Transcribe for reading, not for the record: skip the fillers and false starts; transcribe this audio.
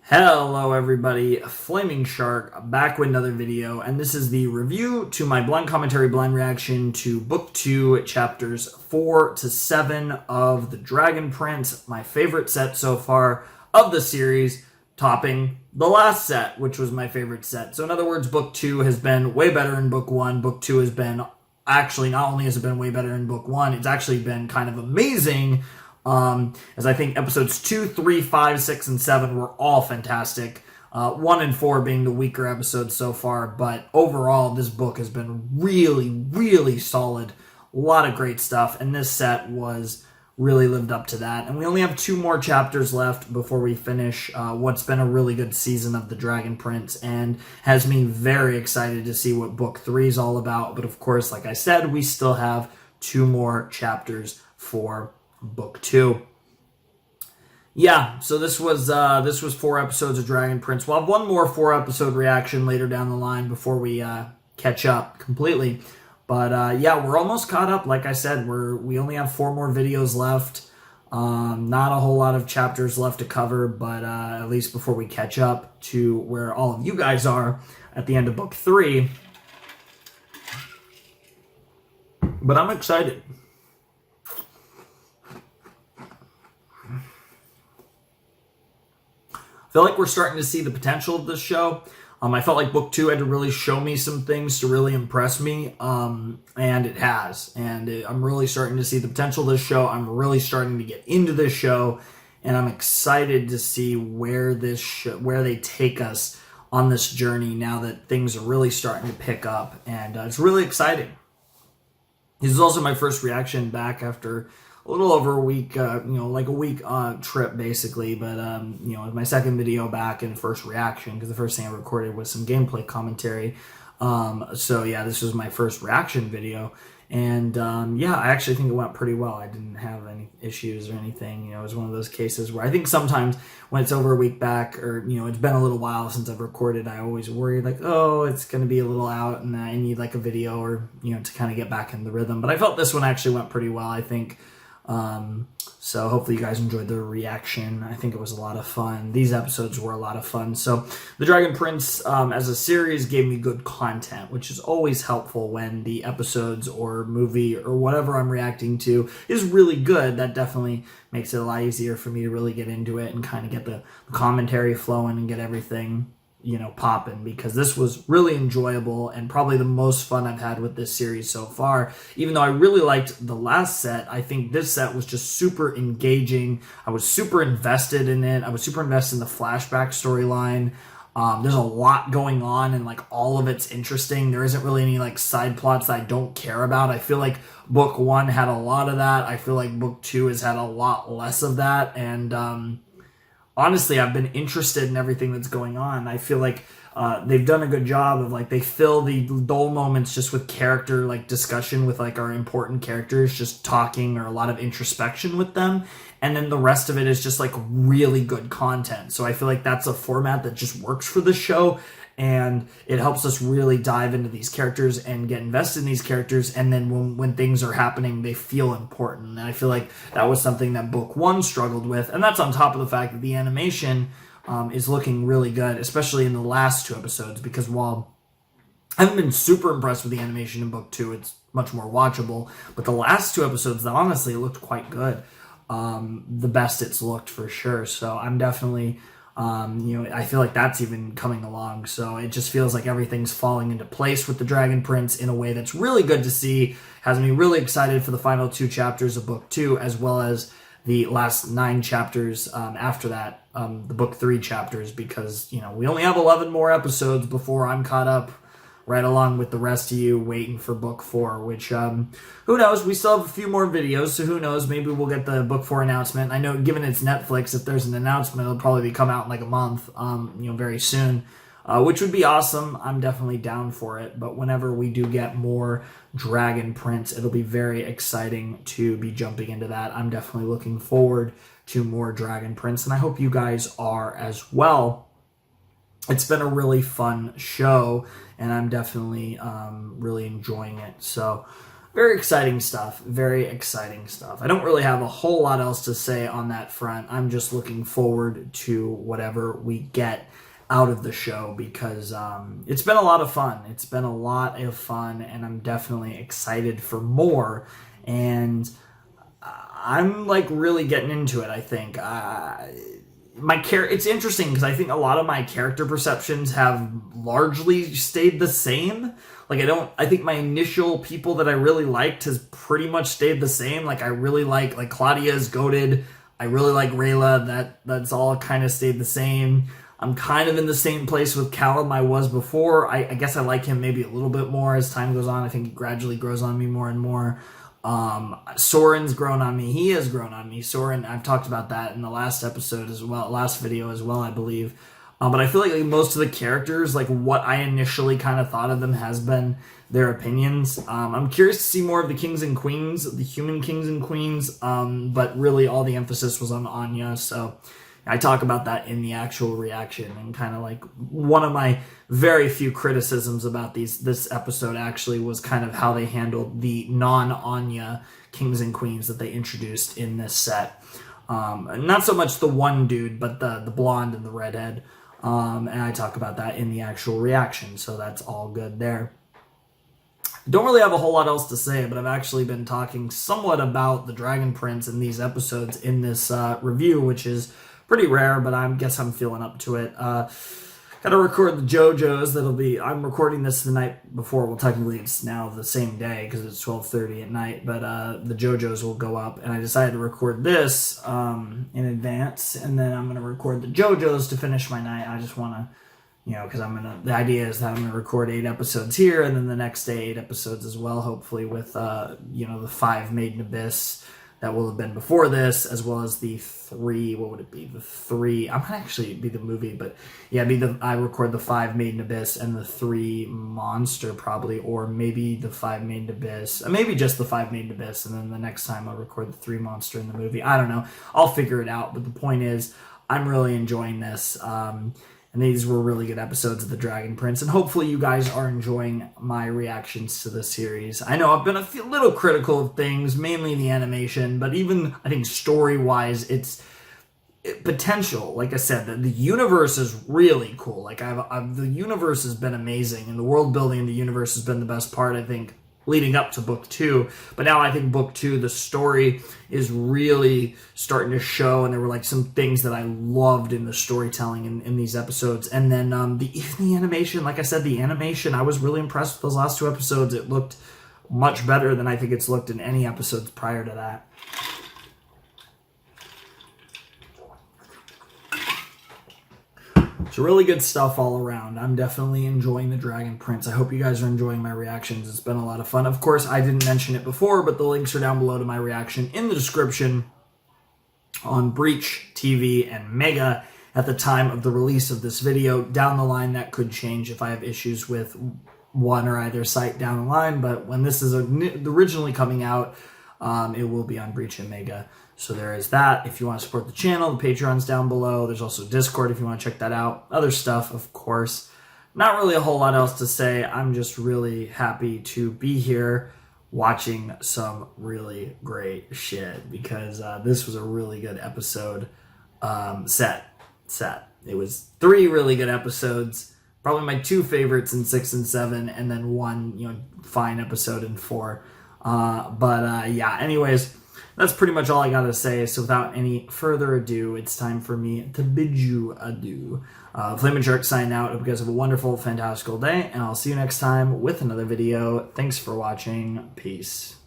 Hello everybody, Flaming Shark back with another video, and this is the review to my blind commentary blind reaction to Book 2, Chapters 4 to 7 of The Dragon Prince, my favorite set so far of the series, topping the last set, which was my favorite set. So in other words, Book 2 has been way better than Book 1. Book 2 has been, actually, not only has it been way better than Book 1, it's actually been kind of amazing. As I think episodes 2, 3, 5, 6, and 7 were all fantastic. 1 and 4 being the weaker episodes so far, but overall this book has been really solid. A lot of great stuff, and this set was really lived up to that. And we only have 2 more chapters left before we finish what's been a really good season of The Dragon Prince, and has me very excited to see what Book 3 is all about. But of course, like I said, we still have 2 more chapters for Book 2. Yeah, so this was 4 episodes of Dragon Prince. We'll have one more 4-episode reaction later down the line before we catch up completely. But yeah, we're almost caught up. Like I said, we only have 4 more videos left. Not a whole lot of chapters left to cover, but at least before we catch up to where all of you guys are at the end of Book 3. But I'm excited. I feel like we're starting to see the potential of this show. I felt like Book 2 had to really show me some things to really impress me, and it has. And I'm really starting to see the potential of this show. I'm really starting to get into this show, and I'm excited to see where they take us on this journey now that things are really starting to pick up, and it's really exciting. This is also my first reaction back after a little over a week, like a week trip basically, but it was my second video back and first reaction, because the first thing I recorded was some gameplay commentary. So yeah, this was my first reaction video, and yeah, I actually think it went pretty well. I didn't have any issues or anything. It was one of those cases where I think sometimes when it's over a week back, or it's been a little while since I've recorded, I always worry like, oh, it's going to be a little out and I need like a video or to kind of get back in the rhythm. But I felt this one actually went pretty well, I think. So hopefully you guys enjoyed the reaction. I think it was a lot of fun. These episodes were a lot of fun. So The Dragon Prince as a series gave me good content, which is always helpful when the episodes or movie or whatever I'm reacting to is really good. That definitely makes it a lot easier for me to really get into it and kind of get the commentary flowing and get everything popping, because this was really enjoyable and probably the most fun I've had with this series so far. Even though I really liked the last set, I think this set was just super engaging. I was super invested in it. I was super invested in the flashback storyline. There's a lot going on, and like all of it's interesting. There isn't really any like side plots that I don't care about. I feel like Book 1 had a lot of that. I feel like Book 2 has had a lot less of that, and honestly, I've been interested in everything that's going on. I feel like they've done a good job of like, they fill the dull moments just with character like discussion with like our important characters, just talking, or a lot of introspection with them. And then the rest of it is just like really good content. So I feel like that's a format that just works for the show. And it helps us really dive into these characters and get invested in these characters, and then when things are happening, they feel important. And I feel like that was something that Book 1 struggled with, and that's on top of the fact that the animation is looking really good, especially in the last 2 episodes, because while I haven't been super impressed with the animation in Book 2, it's much more watchable, but the last 2 episodes, honestly, looked quite good. The best it's looked for sure, so I'm definitely... I feel like that's even coming along. So it just feels like everything's falling into place with the Dragon Prince in a way that's really good to see. Has me really excited for the final 2 chapters of Book 2, as well as the last 9 chapters after that, the Book 3 chapters, because, we only have 11 more episodes before I'm caught up right along with the rest of you waiting for Book 4, which, who knows? We still have a few more videos, so who knows? Maybe we'll get the Book 4 announcement. I know, given it's Netflix, if there's an announcement, it'll probably come out in like a month, very soon, which would be awesome. I'm definitely down for it, but whenever we do get more Dragon Prince, it'll be very exciting to be jumping into that. I'm definitely looking forward to more Dragon Prince, and I hope you guys are as well. It's been a really fun show, and I'm definitely really enjoying it. So very exciting stuff. Very exciting stuff. I don't really have a whole lot else to say on that front. I'm just looking forward to whatever we get out of the show because it's been a lot of fun. It's been a lot of fun, and I'm definitely excited for more. And I'm like really getting into it. I think it's interesting because I think a lot of my character perceptions have largely stayed the same. Like I think my initial people that I really liked has pretty much stayed the same. Like I really like Claudia's goated. I really like Rayla. That's all kind of stayed the same. I'm kind of in the same place with Callum I was before. I guess I like him maybe a little bit more as time goes on. I think he gradually grows on me more and more. Soren's grown on me. He has grown on me. Soren, I've talked about that in the last episode as well, last video as well, I believe. But I feel like most of the characters, like what I initially kind of thought of them has been their opinions. I'm curious to see more of the kings and queens, the human kings and queens, but really all the emphasis was on Anya, so I talk about that in the actual reaction, and kind of like one of my very few criticisms about this episode actually was kind of how they handled the non-Anya kings and queens that they introduced in this set. Not so much the one dude, but the blonde and the redhead. And I talk about that in the actual reaction, so that's all good there. Don't really have a whole lot else to say, but I've actually been talking somewhat about the Dragon Prince in these episodes in this review, which is pretty rare, but I guess I'm feeling up to it. Gotta record the JoJo's. I'm recording this the night before. Well, technically it's now the same day because it's 12:30 at night, but the JoJo's will go up, and I decided to record this in advance, and then I'm gonna record the JoJo's to finish my night. I just wanna, because the idea is that I'm gonna record 8 episodes here, and then the next day 8 episodes as well, hopefully with the 5 Made in Abyss that will have been before this, as well as the 3, what would it be? The 3, I might actually be the movie, but yeah, I record the 5 Made in Abyss and the 3 Monster probably, or maybe the 5 Made in Abyss, maybe just the 5 Made in Abyss, and then the next time I'll record the 3 Monster in the movie. I don't know. I'll figure it out, but the point is, I'm really enjoying this. And these were really good episodes of The Dragon Prince, and hopefully you guys are enjoying my reactions to the series. I know I've been a little critical of things, mainly the animation, but even, I think, story-wise, it's potential. Like I said, the universe is really cool. Like, the universe has been amazing, and the world building in the universe has been the best part, I think, leading up to book 2. But now I think book 2, the story is really starting to show, and there were like some things that I loved in the storytelling in these episodes. And then the animation, like I said, the animation, I was really impressed with those last 2 episodes. It looked much better than I think it's looked in any episodes prior to that. So really good stuff all around. I'm definitely enjoying The Dragon Prince. I hope you guys are enjoying my reactions. It's been a lot of fun. Of course, I didn't mention it before, but the links are down below to my reaction in the description on Breach, TV, and Mega at the time of the release of this video. Down the line, that could change if I have issues with one or either site down the line, but when this is originally coming out, it will be on Breach and Mega. So there is that. If you want to support the channel, the Patreon's down below. There's also Discord if you want to check that out. Other stuff, of course. Not really a whole lot else to say. I'm just really happy to be here watching some really great shit because this was a really good episode. Set. It was 3 really good episodes. Probably my 2 favorites in 6 and 7, and then 1, fine episode in 4. Yeah, anyways, that's pretty much all I gotta say. So without any further ado, it's time for me to bid you adieu. Flamin' Shark signing out. Hope you guys have a wonderful, fantastical day, and I'll see you next time with another video. Thanks for watching. Peace.